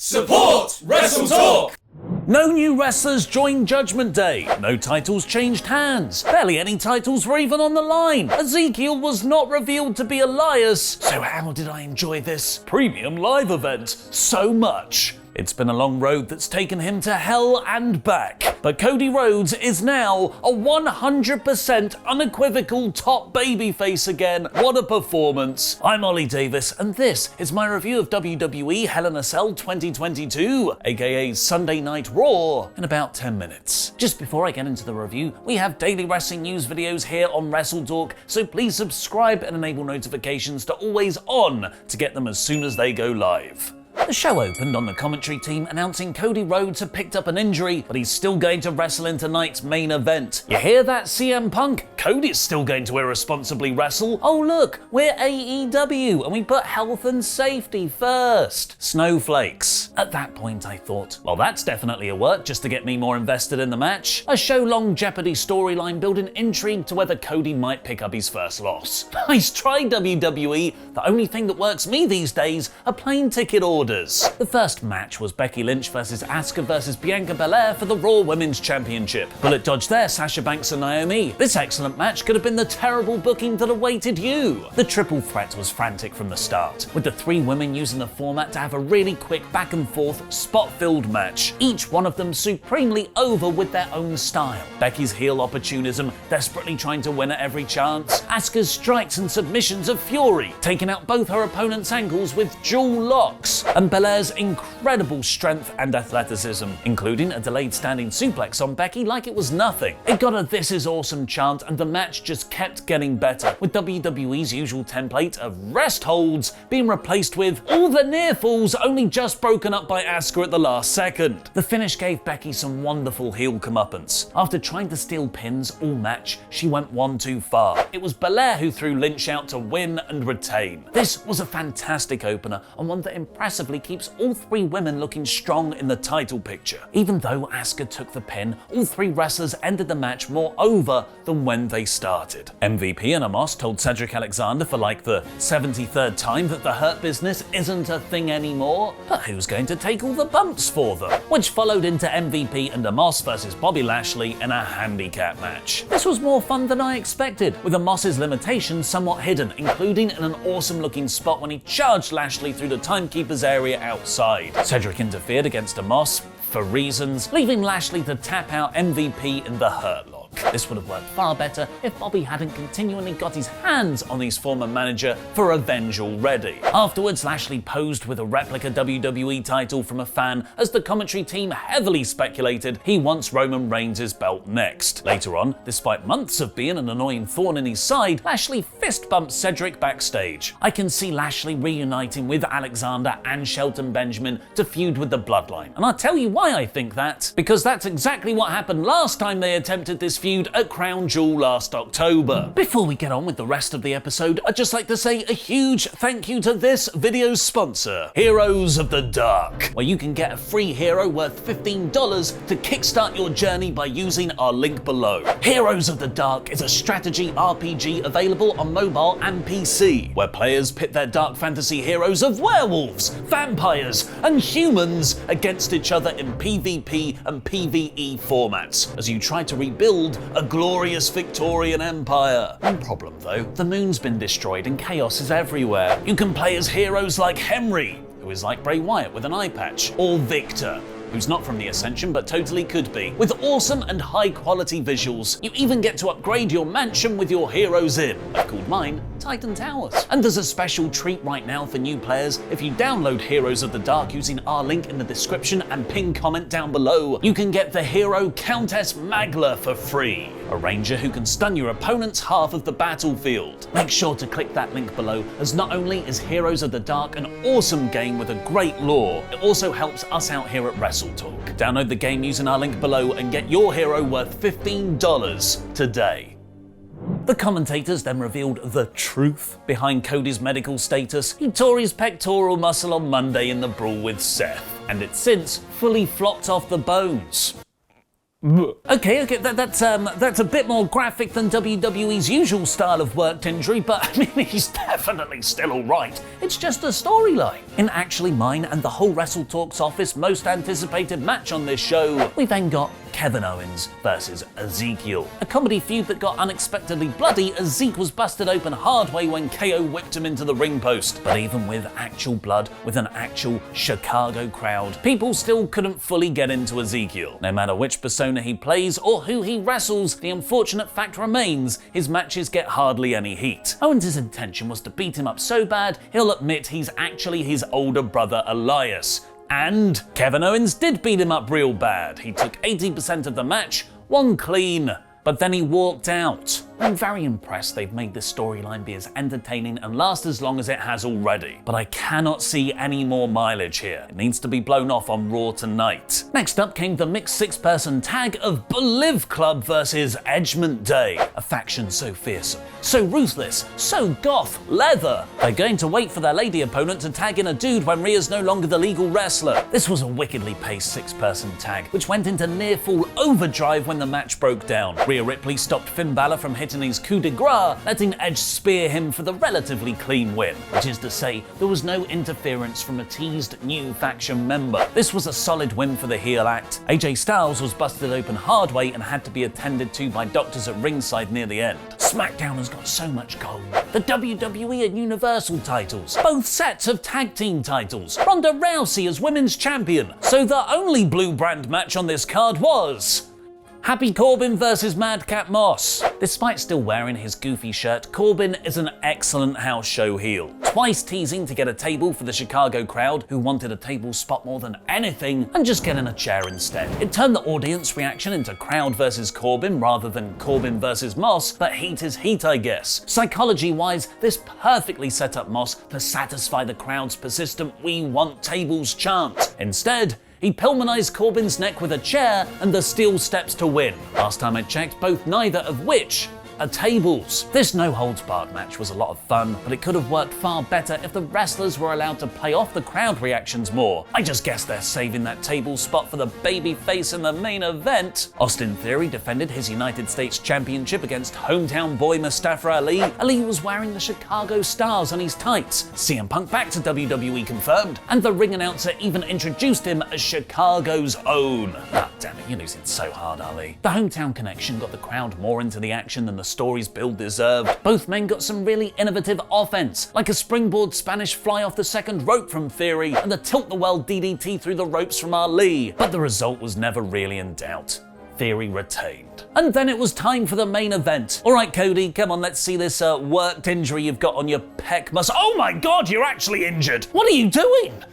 Support WrestleTalk! No new wrestlers joined Judgement Day. No titles changed hands. Barely any titles were even on the line. Ezekiel was not revealed to be Elias. So how did I enjoy this premium live event so much? It's been a long road that's taken him to hell and back. But Cody Rhodes is now a 100% unequivocal top babyface again. What a performance. I'm Ollie Davis, and this is my review of WWE Hell in a Cell 2022, aka Sunday Night Raw, in about 10 minutes. Just before I get into the review, we have daily wrestling news videos here on WrestleTalk, so please subscribe and enable notifications to always on to get them as soon as they go live. The show opened on the commentary team announcing Cody Rhodes had picked up an injury, but he's still going to wrestle in tonight's main event. You hear that, CM Punk? Cody's still going to irresponsibly wrestle. Oh look, we're AEW and we put health and safety first. Snowflakes. At that point I thought, well that's definitely a work just to get me more invested in the match. A show-long Jeopardy storyline building intrigue to whether Cody might pick up his first loss. Nice try, WWE. The only thing that works me these days are plane ticket orders. The first match was Becky Lynch versus Asuka versus Bianca Belair for the Raw Women's Championship. Bullet dodge there, Sasha Banks and Naomi. This excellent match could have been the terrible booking that awaited you. The triple threat was frantic from the start, with the three women using the format to have a really quick back and forth, spot-filled match, each one of them supremely over with their own style. Becky's heel opportunism, desperately trying to win at every chance. Asuka's strikes and submissions of fury, taking out both her opponent's ankles with dual locks. And Belair's incredible strength and athleticism, including a delayed standing suplex on Becky like it was nothing. It got a "This is awesome" chant, and the match just kept getting better, with WWE's usual template of rest holds being replaced with all the near falls only just broken up by Asuka at the last second. The finish gave Becky some wonderful heel comeuppance. After trying to steal pins all match, she went one too far. It was Belair who threw Lynch out to win and retain. This was a fantastic opener, and one that impressively keeps all three women looking strong in the title picture. Even though Asuka took the pin, all three wrestlers ended the match more over than when they started. MVP and Omos told Cedric Alexander for like the 73rd time that the Hurt Business isn't a thing anymore, but who's going to take all the bumps for them? Which followed into MVP and Omos versus Bobby Lashley in a handicap match. This was more fun than I expected, with Omos's limitations somewhat hidden, including in an awesome looking spot when he charged Lashley through the timekeeper's area outside. Cedric interfered against Omos for reasons, leaving Lashley to tap out MVP in the Hurt Lock. This would have worked far better if Bobby hadn't continually got his hands on his former manager for revenge already. Afterwards, Lashley posed with a replica WWE title from a fan as the commentary team heavily speculated he wants Roman Reigns' belt next. Later on, despite months of being an annoying thorn in his side, Lashley fist bumped Cedric backstage. I can see Lashley reuniting with Alexander and Shelton Benjamin to feud with the Bloodline, and I'll tell you why I think that. Because that's exactly what happened last time they attempted this feud at Crown Jewel last October. Before we get on with the rest of the episode, I'd just like to say a huge thank you to this video's sponsor, Heroes of the Dark, where you can get a free hero worth $15 to kickstart your journey by using our link below. Heroes of the Dark is a strategy RPG available on mobile and PC, where players pit their dark fantasy heroes of werewolves, vampires, and humans against each other in PvP and PvE formats as you try to rebuild a glorious Victorian empire. One problem though, the moon's been destroyed and chaos is everywhere. You can play as heroes like Henry, who is like Bray Wyatt with an eye patch, or Victor, who's not from the Ascension but totally could be, with awesome and high quality visuals. You even get to upgrade your mansion with your heroes in. I've called mine Titan Towers. And there's a special treat right now for new players. If you download Heroes of the Dark using our link in the description and pin comment down below, you can get the hero Countess Magla for free, a ranger who can stun your opponent's half of the battlefield. Make sure to click that link below, as not only is Heroes of the Dark an awesome game with a great lore, it also helps us out here at WrestleTalk. Download the game using our link below and get your hero worth $15 today. The commentators then revealed the truth behind Cody's medical status. He tore his pectoral muscle on Monday in the brawl with Seth, and it's since fully flopped off the bones. Okay, that's a bit more graphic than WWE's usual style of worked injury, but I mean, he's definitely still alright. It's just a storyline. In actually mine and the whole WrestleTalk's office most anticipated match on this show, we then got Kevin Owens versus Ezekiel. A comedy feud that got unexpectedly bloody as Zeke was busted open hard way when KO whipped him into the ring post. But even with actual blood, with an actual Chicago crowd, people still couldn't fully get into Ezekiel. No matter which persona he plays or who he wrestles, the unfortunate fact remains his matches get hardly any heat. Owens' intention was to beat him up so bad, he'll admit he's actually his older brother Elias. And Kevin Owens did beat him up real bad. He took 80% of the match, one clean, but then he walked out. I'm very impressed they've made this storyline be as entertaining and last as long as it has already, but I cannot see any more mileage here. It needs to be blown off on Raw tonight. Next up came the mixed six-person tag of BullLIV Club versus Judgement Day, a faction so fearsome, so ruthless, so goth, leather. They're going to wait for their lady opponent to tag in a dude when Rhea's no longer the legal wrestler. This was a wickedly paced six-person tag, which went into near-full overdrive when the match broke down. Rhea Ripley stopped Finn Balor from hitting his coup de grace, letting Edge spear him for the relatively clean win, which is to say, there was no interference from a teased new faction member. This was a solid win for the heel act. AJ Styles was busted open hard way and had to be attended to by doctors at ringside near the end. SmackDown has got so much gold. The WWE and Universal titles, both sets of tag team titles, Ronda Rousey as women's champion. So the only blue brand match on this card was Happy Corbin versus Madcap Moss. Despite still wearing his goofy shirt, Corbin is an excellent house show heel. Twice teasing to get a table for the Chicago crowd, who wanted a table spot more than anything, and just getting a chair instead. It turned the audience reaction into crowd versus Corbin rather than Corbin versus Moss, but heat is heat, I guess. Psychology-wise, this perfectly set up Moss to satisfy the crowd's persistent "we want tables" chant. Instead, he Pillmanized Corbin's neck with a chair and the steel steps to win. Last time I checked, both neither of which are tables. This no-holds-barred match was a lot of fun, but it could have worked far better if the wrestlers were allowed to play off the crowd reactions more. I just guess they're saving that table spot for the babyface in the main event. Austin Theory defended his United States Championship against hometown boy Mustafa Ali. Ali was wearing the Chicago Stars on his tights. CM Punk back to WWE confirmed, and the ring announcer even introduced him as Chicago's own. Ah, damn it, you're losing so hard, Ali. The hometown connection got the crowd more into the action than the story's build deserved. Both men got some really innovative offense, like a springboard Spanish fly off the second rope from Theory and the tilt-the-world DDT through the ropes from Ali. But the result was never really in doubt. Theory retained. And then it was time for the main event. Alright Cody, come on, let's see this worked injury you've got on your pec muscle. Oh my god, you're actually injured! What are you doing?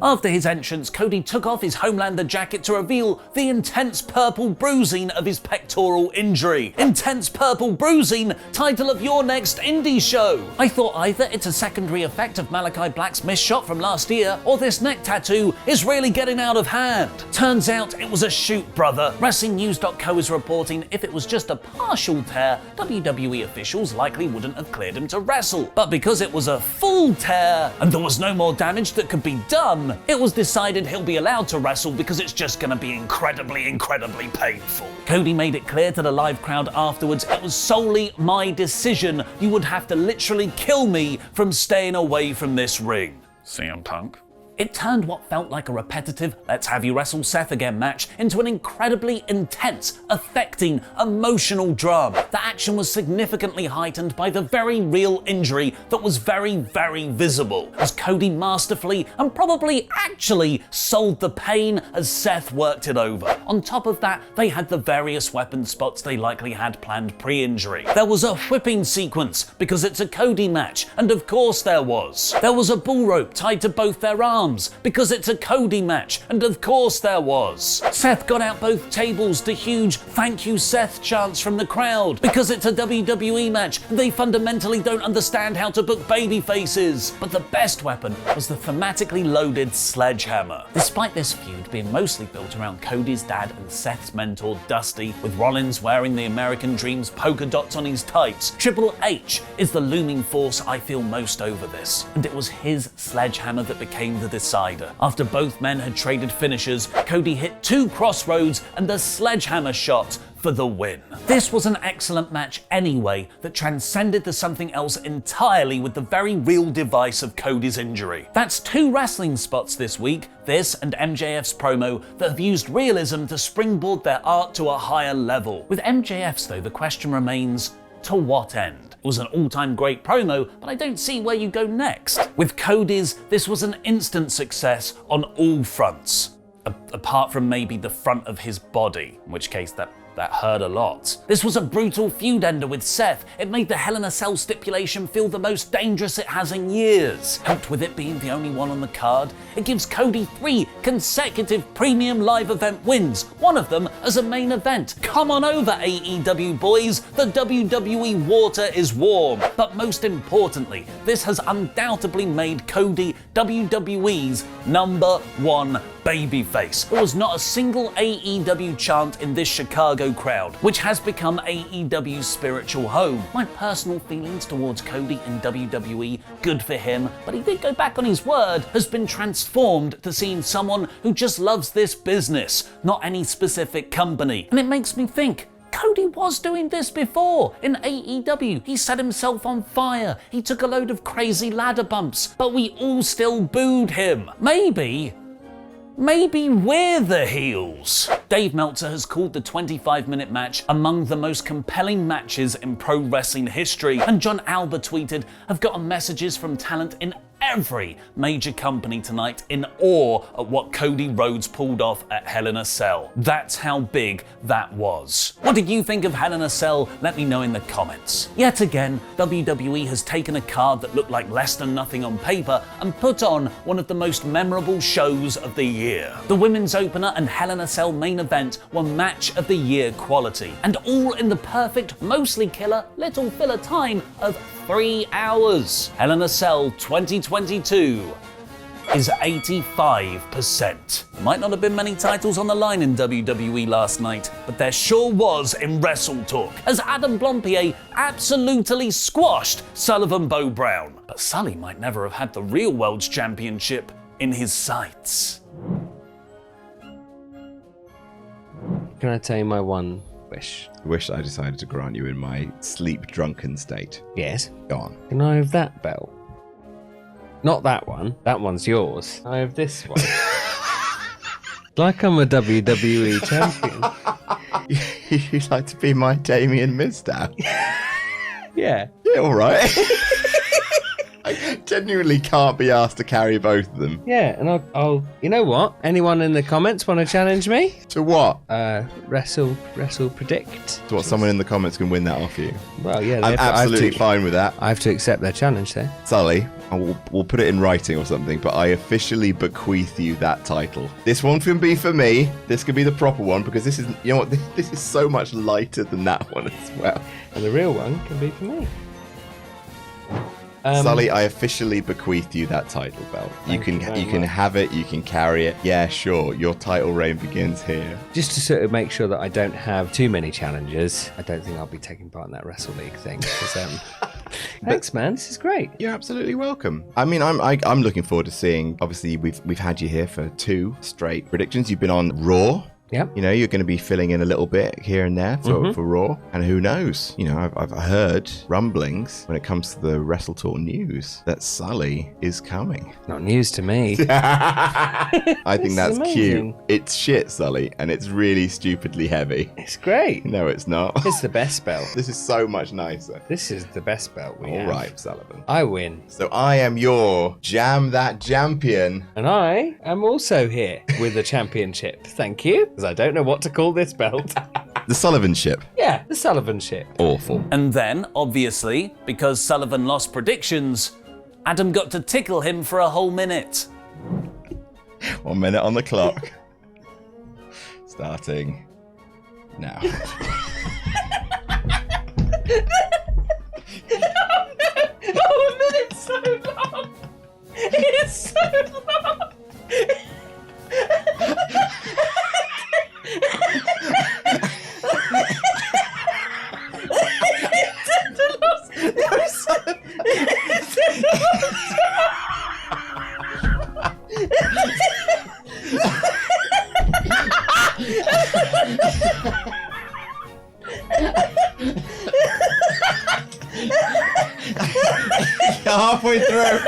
After his entrance, Cody took off his Homelander jacket to reveal the intense purple bruising of his pectoral injury. Intense purple bruising, title of your next indie show. I thought either it's a secondary effect of Malachi Black's missed shot from last year, or this neck tattoo is really getting out of hand. Turns out it was a shoot, brother. WrestlingNews.co is reporting if it was just a partial tear, WWE officials likely wouldn't have cleared him to wrestle. But because it was a full tear, and there was no more damage that could be done, it was decided he'll be allowed to wrestle because it's just gonna be incredibly painful. Cody made it clear to the live crowd afterwards, it was solely my decision. You would have to literally kill me from staying away from this ring. CM Punk. It turned what felt like a repetitive "let's have you wrestle Seth again" match into an incredibly intense, affecting, emotional drama. The action was significantly heightened by the very real injury that was very visible, as Cody masterfully and probably actually sold the pain as Seth worked it over. On top of that, they had the various weapon spots they likely had planned pre-injury. There was a whipping sequence because it's a Cody match, and of course there was. There was a bull rope tied to both their arms because it's a Cody match, and of course there was. Seth got out both tables to huge "thank you Seth" chants from the crowd because it's a WWE match and they fundamentally don't understand how to book baby faces. But the best weapon was the thematically loaded sledgehammer. Despite this feud being mostly built around Cody's dad and Seth's mentor Dusty, with Rollins wearing the American Dream's polka dots on his tights, Triple H is the looming force I feel most over this, and it was his sledgehammer that became the decider. After both men had traded finishers, Cody hit 2 crossroads and the sledgehammer shot for the win. This was an excellent match anyway that transcended to something else entirely with the very real device of Cody's injury. That's 2 wrestling spots this week, this and MJF's promo, that have used realism to springboard their art to a higher level. With MJF's though, the question remains, to what end? It was an all-time great promo, but I don't see where you go next. With Cody's, this was an instant success on all fronts. Apart from maybe the front of his body, in which case that hurt a lot. This was a brutal feud ender with Seth. It made the Hell in a Cell stipulation feel the most dangerous it has in years. Helped with it being the only one on the card, it gives Cody 3 consecutive premium live event wins, one of them as a main event. Come on over, AEW boys, the WWE water is warm. But most importantly, this has undoubtedly made Cody WWE's #1 babyface. There was not a single AEW chant in this Chicago crowd, which has become AEW's spiritual home. My personal feelings towards Cody in WWE, good for him, but he did go back on his word, has been transformed to seeing someone who just loves this business, not any specific company. And it makes me think, Cody was doing this before in AEW. He set himself on fire, he took a load of crazy ladder bumps, but we all still booed him. Maybe we're the heels. Dave Meltzer has called the 25-minute match among the most compelling matches in pro wrestling history, and John Alba tweeted, "I've gotten messages from talent in every major company tonight in awe at what Cody Rhodes pulled off at Hell in a Cell." That's how big that was. What did you think of Hell in a Cell? Let me know in the comments. Yet again, WWE has taken a card that looked like less than nothing on paper and put on one of the most memorable shows of the year. The women's opener and Hell in a Cell main event were match of the year quality, and all in the perfect, mostly killer, little filler time of 3 hours. Hell in a Cell 2022 is 85%. There might not have been many titles on the line in WWE last night, but there sure was in WrestleTalk, as Adam Blompier absolutely squashed Sullivan Bo Brown. But Sully might never have had the real World's Championship in his sights. Can I tell you my one wish? Wish I decided to grant you in my sleep-drunken state. Yes. Go on. Can I have that belt? Not that one. That one's yours. I have this one. Like I'm a WWE champion. You'd like to be my Damien Mizdow? Yeah. Yeah, all right. I genuinely can't be asked to carry both of them. Yeah, and I'll. You know what? Anyone in the comments want to challenge me? To what? Wrestle predict. To what? Someone in the comments can win that off you. Well, yeah. I'm absolutely fine with that. I have to accept their challenge, though. Sully, we'll put it in writing or something, but I officially bequeath you that title. This one can be for me. This could be the proper one, because this is, you know what? This is so much lighter than that one as well. And the real one can be for me. Sully, I officially bequeath you that title belt. You can have it, you can carry it. Yeah, sure, your title reign begins here. Just to sort of make sure that I don't have too many challenges, I don't think I'll be taking part in that Wrestle League thing. Thanks, man. This is great. You're absolutely welcome. I mean, I'm looking forward to seeing. Obviously, we've had you here for 2 straight predictions. You've been on Raw. Yep. You know, you're going to be filling in a little bit here and there for Raw. And who knows? You know, I've heard rumblings when it comes to the WrestleTalk news that Sully is coming. Not news to me. I think that's amazing. cute. It's shit, Sully, and it's really stupidly heavy. It's great. No, it's not. It's the best belt. This is so much nicer. This is the best belt we have. All right, Sullivan. I win. So I am your Jam That Champion. And I am also here with the championship. Thank you. Because I don't know what to call this belt. The Sullivan ship. Yeah, the Sullivan ship. Awful. And then, obviously, because Sullivan lost predictions, Adam got to tickle him for a whole minute. 1 minute on the clock. Starting now. Oh, a minute's so long. It's so long. halfway through.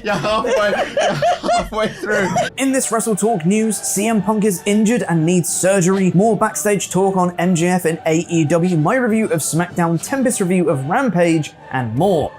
You're halfway through. In this WrestleTalk news, CM Punk is injured and needs surgery, more backstage talk on MJF and AEW, my review of SmackDown, Tempest review of Rampage, and more.